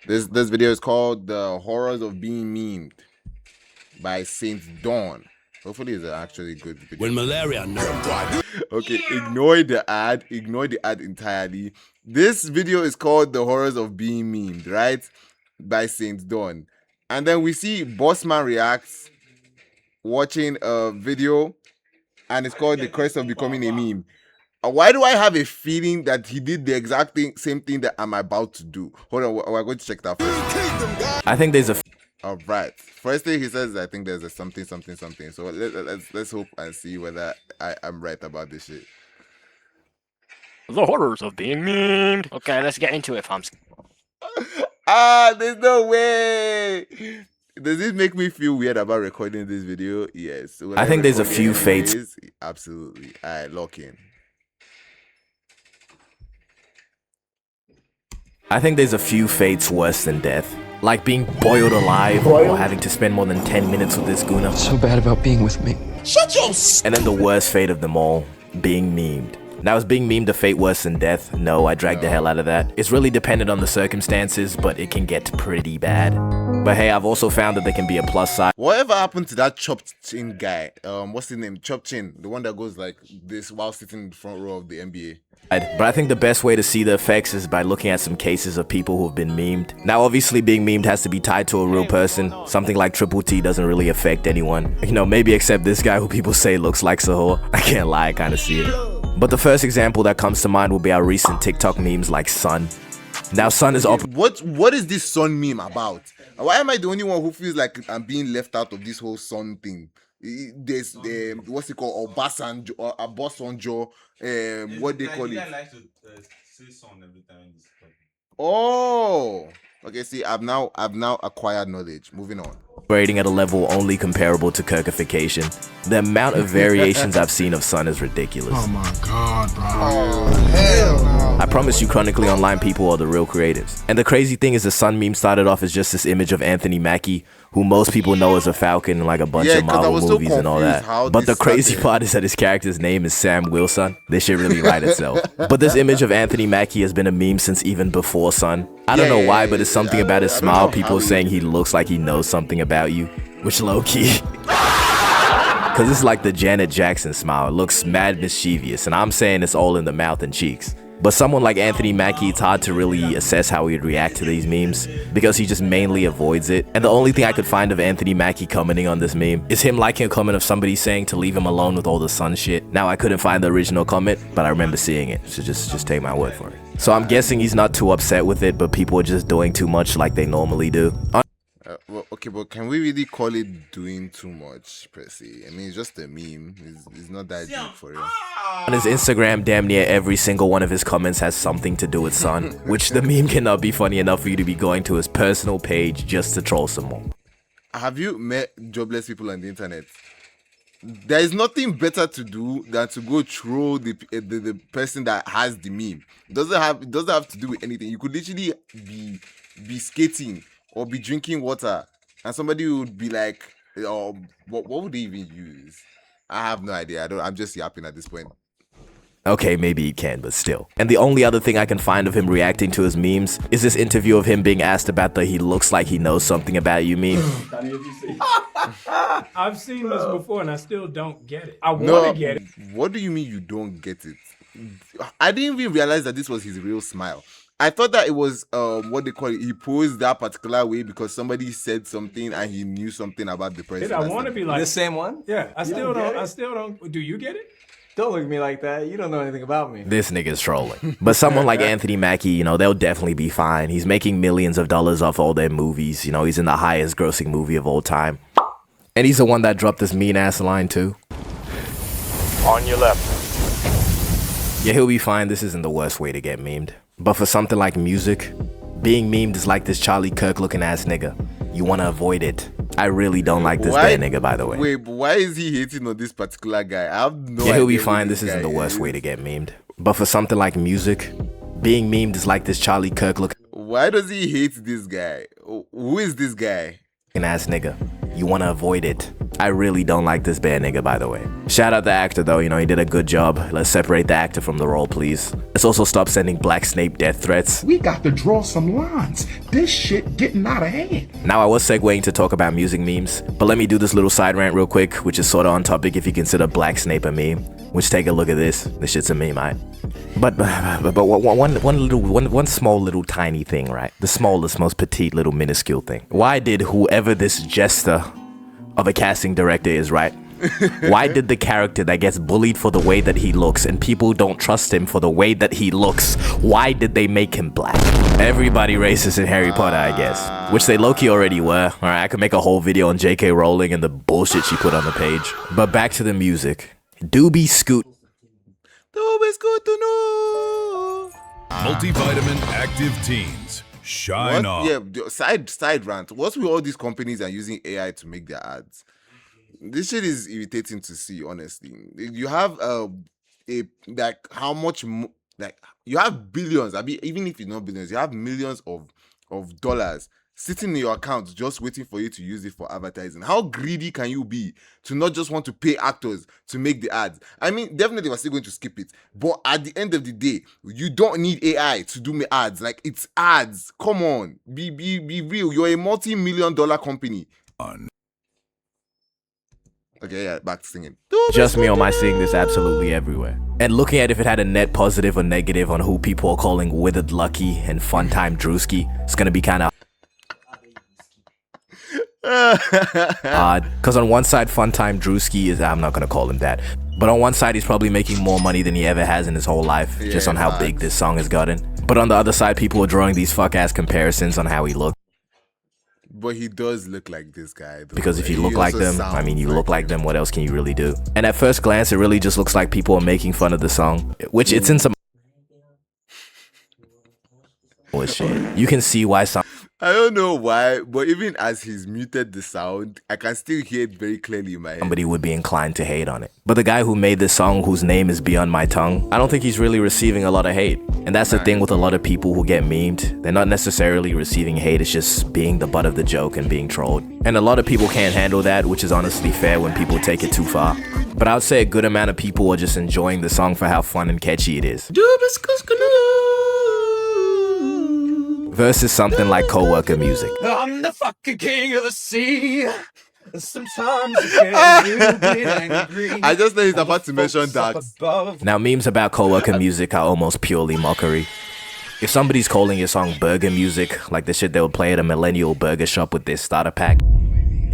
This video is called "The Horrors of Being Memed" by Saint Dawn. Hopefully, it's actually good video. When malaria. Okay, ignore the ad. Ignore the ad entirely. This video is called "The Horrors of Being Memed," right? By Saint Dawn, and then we see Bossman reacts watching a video, and it's called "The Curse of Becoming a Meme." Why do I have a feeling that he did the exact same thing that I'm about to do? Hold on, we're going to check that first. I think there's a. All right. First thing he says, I think there's a something. So let's hope and see whether I'm right about this shit. The horrors of being memed. Okay, let's get into it, fams. There's no way. Does this make me feel weird about recording this video? Yes. I think there's a few fates. Absolutely. All right, lock in. I think there's a few fates worse than death. Like being boiled alive or having to spend more than 10 minutes with this gooner. So bad about being with me. Shut your And then the worst fate of them all, being memed. Now, is being memed a fate worse than death? No, I dragged the hell out of that. It's really dependent on the circumstances, but it can get pretty bad. But hey, I've also found that there can be a plus side. Whatever happened to that chopped chin guy? What's his name? Chopped chin, the one that goes like this while sitting in the front row of the NBA. But I think the best way to see the effects is by looking at some cases of people who have been memed. Now, obviously, being memed has to be tied to a real person. Something like Triple T doesn't really affect anyone. You know, maybe except this guy who people say looks like Sahur. I can't lie, I kind of see it. But the first example that comes to mind will be our recent TikTok memes like Sun. Now, Sun is What is this Sun meme about? Why am I the only one who feels like I'm being left out of this whole Sun thing? There's what's it called, Obasanjo or Obasanjo, what they call it. I like to say Sun every time in this topic. Oh, okay. See, I've now acquired knowledge. Moving on. operating at a level only comparable to Kirkification. The amount of variations I've seen of Sun is ridiculous. Oh my god, bro. Oh hell no. I promise you, chronically online people are the real creatives. And the crazy thing is the Sun meme started off as just this image of Anthony Mackie, who most people know as a Falcon in like a bunch of Marvel movies and all that. But the crazy part is that his character's name is Sam Wilson. This shit really write itself. But this image of Anthony Mackie has been a meme since even before Sun. I don't know why, but it's something about his smile, people saying he looks like he knows something about you, which low-key. Cause it's like the Janet Jackson smile. It looks mad mischievous, and I'm saying it's all in the mouth and cheeks. But someone like Anthony Mackie, it's hard to really assess how he'd react to these memes because he just mainly avoids it. And the only thing I could find of Anthony Mackie commenting on this meme is him liking a comment of somebody saying to leave him alone with all the Sun shit. Now, I couldn't find the original comment, but I remember seeing it, so just take my word for it. So I'm guessing he's not too upset with it, but people are just doing too much like they normally do. Well, okay, but can we really call it doing too much, per se? I mean, it's just a meme. It's not that deep for real. On his Instagram, damn near every single one of his comments has something to do with Sun, which the meme cannot be funny enough for you to be going to his personal page just to troll some more. Have you met jobless people on the internet? There is nothing better to do than to go troll the person that has the meme. It doesn't have to do with anything. You could literally be skating or be drinking water, and somebody would be like, "Oh, what would they even use?" I have no idea. I'm just yapping at this point. Okay, maybe he can, but still. And the only other thing I can find of him reacting to his memes is this interview of him being asked about the "he looks like he knows something about you" meme. I've seen this before and I still don't get it. I want to get it. What do you mean you don't get it? I didn't even realize that this was his real smile. I thought that it was what they call it. He posed that particular way because somebody said something and he knew something about the person. I want to be like The same one? Yeah, I still don't. Do you get it? Don't look at me like that. You don't know anything about me. This nigga's trolling. But someone like Anthony Mackie, you know, they'll definitely be fine. He's making millions of dollars off all their movies. You know, he's in the highest grossing movie of all time. And he's the one that dropped this mean ass line too. On your left. Yeah, he'll be fine. This isn't the worst way to get memed. But for something like music, being memed is like this Charlie Kirk looking ass nigga. You want to avoid it. I really don't like this bad nigga, by the way. Wait, but why is he hating on this particular guy? I have no idea. Yeah, he'll be fine. This isn't the worst way to get memed. But for something like music, being memed is like this Charlie Kirk looking Why does he hate this guy? Who is this guy? ass nigga. You want to avoid it. I really don't like this bad nigga, by the way. Shout out the actor though, you know, he did a good job. Let's separate the actor from the role, please. Let's also stop sending Black Snape death threats. We got to draw some lines. This shit getting out of hand. Now I was segueing to talk about music memes, but let me do this little side rant real quick, which is sort of on topic if you consider Black Snape a meme. Which, take a look at this. This shit's a meme, right? But one small little tiny thing, right? The smallest, most petite little minuscule thing. Why did whoever this jester of a casting director is, right? Why did the character that gets bullied for the way that he looks and people don't trust him for the way that he looks, why did they make him black? Everybody racist in Harry Potter, I guess. Which they low-key already were. Alright, I could make a whole video on J.K. Rowling and the bullshit she put on the page. But back to the music. Doobie Scoot. Doobie's good to know. Multivitamin Active Teens. Shine What? on. Yeah, side rant. What's with all these companies are using AI to make their ads? This shit is irritating to see, honestly. You have like how much like you have billions. I mean, even if it's not billions, you have millions of dollars sitting in your account just waiting for you to use it for advertising. How greedy can you be to not just want to pay actors to make the ads? I mean, definitely we're still going to skip it, but at the end of the day, you don't need AI to do me ads. Like, it's ads. Come on, be real. You're a multi-million-dollar company. Okay, yeah, back to singing. Just me, or am I seeing this absolutely everywhere? And looking at if it had a net positive or negative on who people are calling Withered Lucky and Funtime Drewski, it's gonna be kind of odd. Because on one side, Funtime Drewski is, I'm not gonna call him that, but on one side, he's probably making more money than he ever has in his whole life, just on how big this song has gotten. But on the other side, people are drawing these fuck-ass comparisons on how he looks. But he does look like this guy, though. Because if you look like them, I mean, you look like them, what else can you really do? And at first glance, it really just looks like people are making fun of the song, which it's in some bullshit. You can see why some I don't know why, but even as he's muted the sound, I can still hear it very clearly in my head. somebody would be inclined to hate on it. But the guy who made this song, whose name is beyond my tongue, I don't think he's really receiving a lot of hate. And that's the thing with a lot of people who get memed. They're not necessarily receiving hate, it's just being the butt of the joke and being trolled. And a lot of people can't handle that, which is honestly fair when people take it too far. But I would say a good amount of people are just enjoying the song for how fun and catchy it is. Versus something like Coworker Music. I'm the fucking king of the sea. Sometimes you get angry. I just know he's about to mention that. Now, memes about Coworker Music are almost purely mockery. If somebody's calling your song burger music, like the shit they would play at a millennial burger shop with their starter pack,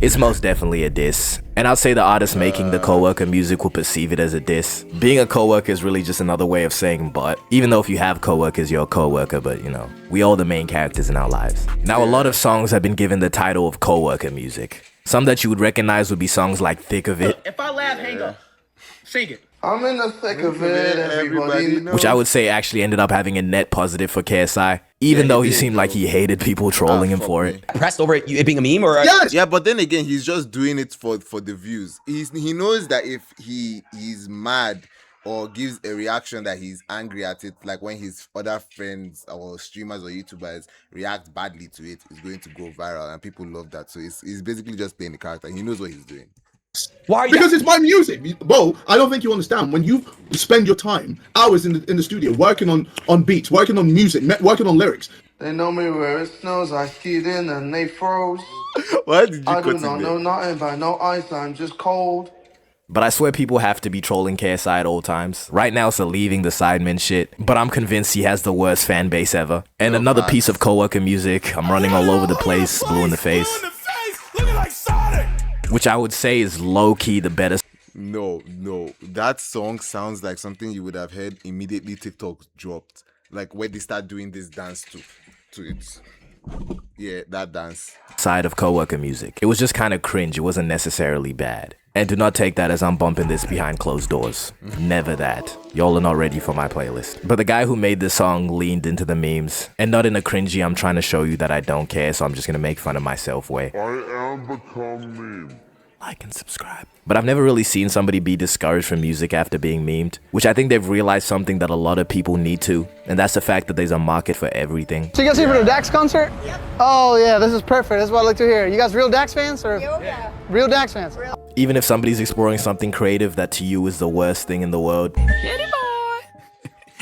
it's most definitely a diss. And I'd say the artist making the Coworker Music will perceive it as a diss. Being a coworker is really just another way of saying but. Even though if you have coworkers, you're a coworker, but you know, we all the main characters in our lives. Now, a lot of songs have been given the title of Coworker Music. Some that you would recognize would be songs like Thick of It. If I laugh, hang up. Sing it. I'm in the thick of it, everybody knows. Which I would say actually ended up having a net positive for KSI, even though he seemed like he hated people trolling him for it. Pressed over it being a meme or yes! Yeah, but then again, he's just doing it for the views. He knows that if he's mad or gives a reaction that he's angry at it, like when his other friends or streamers or YouTubers react badly to it, it's going to go viral and people love that. So he's basically just playing the character. He knows what he's doing. Why are you? Because it's my music. Bo, I don't think you understand. When you spend your time, hours in the studio, working on beats, working on music, working on lyrics. They know me where it snows, I skied in and they froze. Why did you I do cut not it know there? nothing about no ice, I'm just cold. But I swear people have to be trolling KSI at all times. Right now it's a leaving the Sidemen shit, but I'm convinced he has the worst fan base ever. And another piece of Coworker Music, I'm running all over the place, blue in the face. Looking like Sonic. Which I would say is low-key the better. No. That song sounds like something you would have heard immediately TikTok dropped. Like when they start doing this dance to it. Yeah, that dance. Side of Coworker Music. It was just kind of cringe. It wasn't necessarily bad. And do not take that as I'm bumping this behind closed doors. Never that. Y'all are not ready for my playlist. But the guy who made this song leaned into the memes. And not in a cringy, I'm trying to show you that I don't care, so I'm just gonna make fun of myself way. I am become meme. Like and subscribe. But I've never really seen somebody be discouraged from music after being memed, which I think they've realized something that a lot of people need to, and that's the fact that there's a market for everything. So you guys here for the Dax concert? Yep. Oh yeah, this is perfect. That's what I like to hear. You guys real Dax fans or? Yeah. Real Dax fans. Even if somebody's exploring something creative that to you is the worst thing in the world.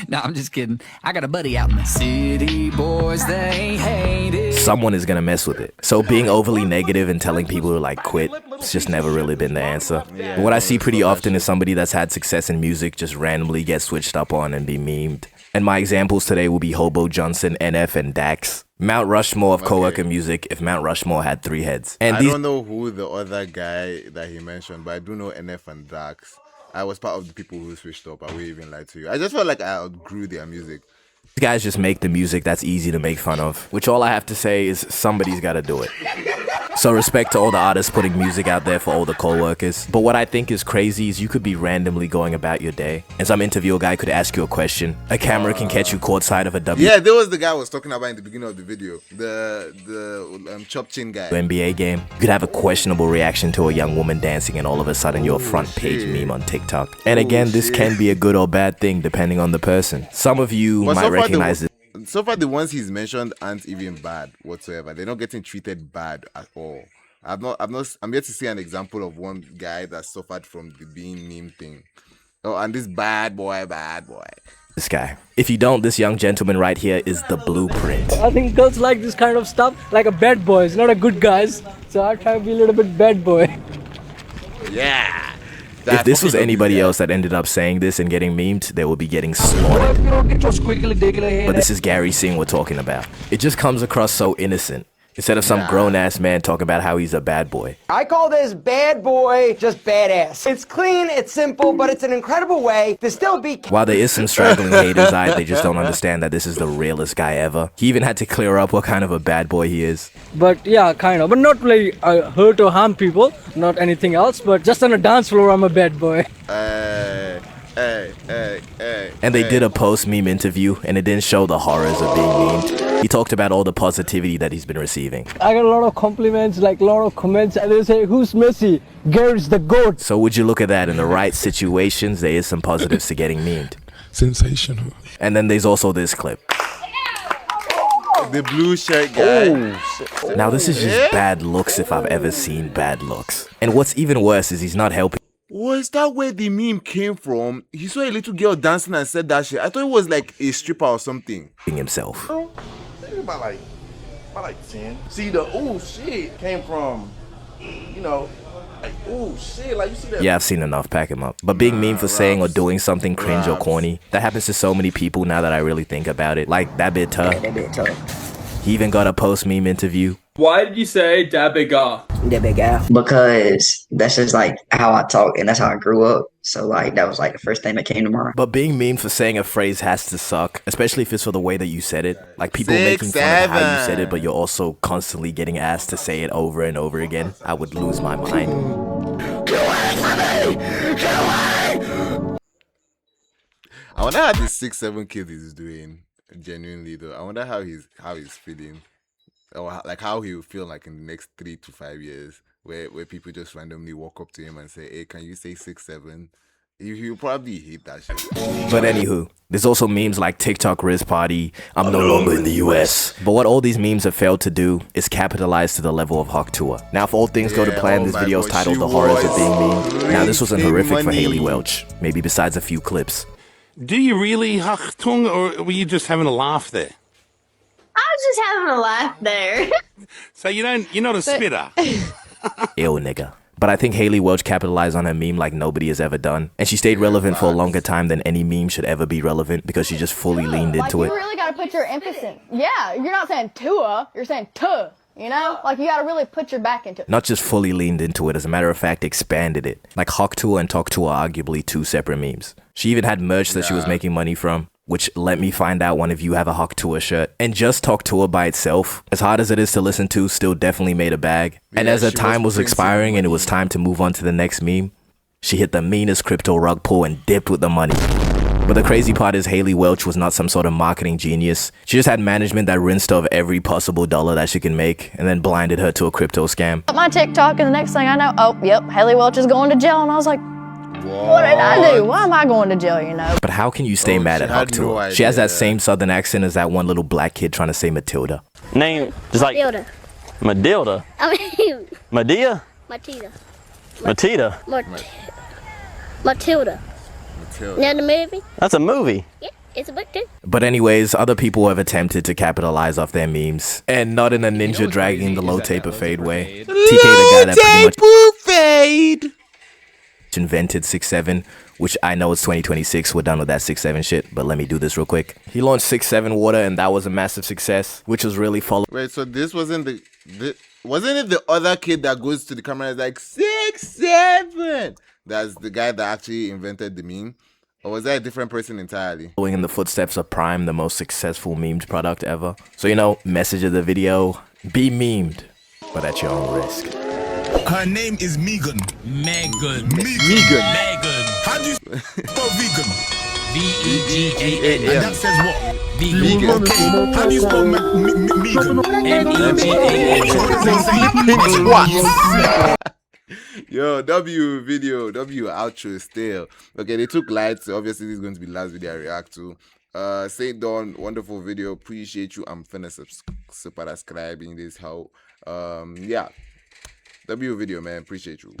No, I'm just kidding. I got a buddy out in the city, boys, they hate it. Someone is gonna mess with it. So being overly negative and telling people to like quit, it's just never really been the answer. But what I see pretty often is somebody that's had success in music just randomly get switched up on and be memed. And my examples today will be Hobo Johnson, NF, and Dax. Mount Rushmore of coworker music if Mount Rushmore had 3 heads. And I don't know who the other guy that he mentioned, but I do know NF and Dax. I was part of the people who switched up. I will even lie to you. I just felt like I outgrew their music. These guys just make the music that's easy to make fun of, which all I have to say is somebody's gotta do it. So respect to all the artists putting music out there for all the co-workers. But what I think is crazy is you could be randomly going about your day and some interviewer guy could ask you a question. A camera can catch you courtside of a Yeah, there was the guy I was talking about in the beginning of the video. The Chop Chin guy. NBA game. You could have a questionable reaction to a young woman dancing and all of a sudden you're a front page meme on TikTok. And again, this can be a good or bad thing depending on the person. Some of you might recognize it. So far, the ones he's mentioned aren't even bad whatsoever. They're not getting treated bad at all. I'm yet to see an example of one guy that suffered from the being meme thing. Oh, and this bad boy. This guy. If you don't, this young gentleman right here is the blueprint. I think girls like this kind of stuff, like a bad boy. It's not a good guys. So I try to be a little bit bad boy. Yeah. If this was anybody else that ended up saying this and getting memed, they would be getting slaughtered. But this is Gary Singh we're talking about. It just comes across so innocent. Instead of some grown-ass man talking about how he's a bad boy. I call this bad boy just badass. It's clean, it's simple, but it's an incredible way to still be... While there is some straggling haters, they just don't understand that this is the realest guy ever. He even had to clear up what kind of a bad boy he is. But yeah, kind of. But not really hurt or harm people. Not anything else. But just on a dance floor, I'm a bad boy. And they did a post-meme interview, and it didn't show the horrors of being memed. He talked about all the positivity that he's been receiving. I got a lot of compliments, like a lot of comments, and they say, who's Messi? Gary's the GOAT. So would you look at that in the right situations, there is some positives to getting memed. Sensational. And then there's also this clip. The blue shirt guy. Now this is just bad looks if I've ever seen bad looks. And what's even worse is he's not helping. Was that where the meme came from? He saw a little girl dancing and said that shit. I thought it was like a stripper or something. Himself. Think about like 10. See, the ooh shit came from, you know, like ooh shit, like you see that. Yeah, I've seen enough, pack him up. But being memed for saying or doing something cringe or corny, that happens to so many people now that I really think about it. Like, that bit tough. He even got a post-meme interview. Why did you say da bigga? Da bigga. Because that's just like how I talk and that's how I grew up. So like that was like the first thing that came to mind. But being memed for saying a phrase has to suck, especially if it's for the way that you said it. Like people making fun of how you said it, but you're also constantly getting asked to say it over and over again. I would lose my mind. I wonder how the 6-7 kid is doing. Genuinely though, I wonder how he's feeling, or like how he will feel like in the next 3 to 5 years, where people just randomly walk up to him and say, "Hey, can you say 6-7?" He'll probably hate that shit. But anywho, there's also memes like TikTok Riz Party, I'm no longer in the US. But what all these memes have failed to do is capitalize to the level of Hawk Tuah. Now if all things go to plan, this video is titled The Horrors of Being Memed. Now this wasn't horrific for Haley Welch, maybe besides a few clips. Do you really Hawk Tuah, or were you just having a laugh there? I was just having a laugh there. So you're not a spitter. Ew, nigga. But I think Haley Welch capitalized on her meme like nobody has ever done. And she stayed relevant for a longer time than any meme should ever be relevant because she just fully leaned into it. You really gotta put your emphasis. Yeah, you're not saying Tua, you're saying tuh. You know? Like, you gotta really put your back into it. Not just fully leaned into it, as a matter of fact, expanded it. Like Hawk Tuah and Talk Tuah are arguably 2 separate memes. She even had merch that she was making money from, which let me find out one of you have a Hawk Tuah shirt. And just Talk Tuah by itself, as hard as it is to listen to, still definitely made a bag. And as her time was expiring and it was time to move on to the next meme, she hit the meanest crypto rug pull and dipped with the money. But the crazy part is Haley Welch was not some sort of marketing genius. She just had management that rinsed her of every possible dollar that she could make and then blinded her to a crypto scam. My TikTok, and the next thing I know, oh, yep, Haley Welch is going to jail. And I was like, what did I do? Why am I going to jail, you know? But how can you stay mad at Hawk Tuah? She has that same southern accent as that one little black kid trying to say Matilda. Name, just like... Matilda. Madilda? I mean... Madea? Matilda. Matilda. Matilda. Now the movie? That's a movie. Yeah, it's a book too. But anyways, other people have attempted to capitalize off their memes, and not in a ninja dragging the low taper fade way. TK, the guy that pretty much invented 6-7, which I know it's 2026, we're done with that 6-7 shit, but let me do this real quick. He launched 6-7 water, and that was a massive success, which was really followed. Wait, so this wasn't wasn't it the other kid that goes to the camera and is like 6-7? That's the guy that actually invented the meme? Or was that a different person entirely? Following in the footsteps of Prime, the most successful memed product ever. So, you know, message of the video, be memed, but at your own risk. Her name is Megan. Megan. Megan. How do you spell vegan? V-E-G-A-N. And that says what? Vegan. Okay, how do you spell Megan? M-E-G-A-N. Yo, W video, W outro still. Okay, they took lights, so obviously this is going to be the last video I react to. Saint Dawn, wonderful video. Appreciate you. I'm finna subscribing this how yeah. W video, man. Appreciate you.